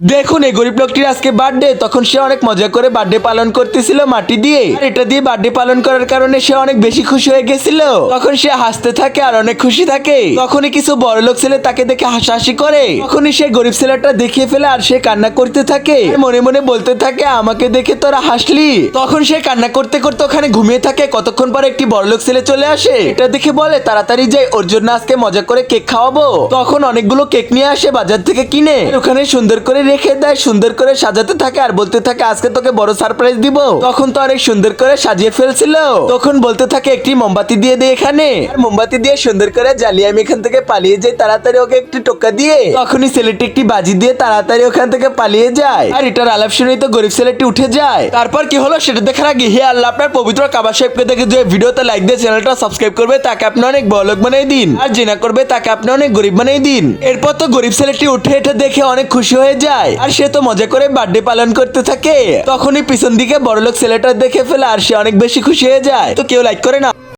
দেখুন এই গরিব লোকটির আজকে বার্থডে, তখন সে অনেক মজা করে বার্থডে পালন করতেছিল মাটি দিয়ে। আর এটা দিয়ে বার্থডে পালন করার কারণে সে অনেক বেশি খুশি হয়ে গেছিল। তখন সে হাসতে থাকে আর অনেক খুশি থাকে। তখনই কিছু বড় লোক ছেলে তাকে দেখে হাসাহাসি করে। তখনই সে গরিব ছেলেটা দেখিয়ে ফেলে আর সে কান্না করতে থাকে। আর মনে মনে বলতে থাকে আমাকে দেখে তোরা হাসলি। তখন সে কান্না করতে করতে ওখানে ঘুমিয়ে থাকে। কতক্ষণ পরে একটি বড় লোক ছেলে চলে আসে। এটা দেখে বলে তাড়াতাড়ি যাই, ওর জন্য আজকে মজা করে কেক খাওয়াবো। তখন অনেকগুলো কেক নিয়ে আসে বাজার থেকে কিনে। ওখানে সুন্দর করে রেখে দেয়, সুন্দর করে সাজাতে থাকে আর বলতে থাকে আজকে তোকে বড় সারপ্রাইজ দিব। তখন তো অনেক সুন্দর করে সাজিয়ে ফেলছিল। তখন বলতে থাকে একটি মোমবাতি দিয়ে দে এখানে। আর মোমবাতি দিয়ে সুন্দর করে জ্বালিয়ে আমি এখান থেকে পালিয়ে যাই তাড়াতাড়ি ওকে একটি টোকা দিয়ে। তখনই ছেলেটি একটি বাজি দিয়ে তাড়াতাড়ি ওখান থেকে পালিয়ে যায়। আর এটার আলাপ শুনেই তো গরিব ছেলেটি উঠে যায়। তারপর কি হলো সেটা দেখার আগে হে আল্লাহ আপনার পবিত্র কাবা শরীফকে দেখে যে ভিডিওতে লাইক দিয়ে চ্যানেলটা সাবস্ক্রাইব করবে, তাকে আপনি অনেক বড়লোক বানিয়ে দিন। আর যে না করবে তাকে আপনি অনেক গরিব বানিয়ে দিন। এরপর তো গরিব ছেলেটি উঠে এটা দেখে অনেক খুশি হয়ে যায়। আর সে তো মজা করে বার্থডে পালন করতে থাকে। তখনই পিছন দিকে বড়লোক ছেলেটা দেখে ফেলে আর সে অনেক বেশি খুশি হয়ে যায়। তো কেউ লাইক করে না।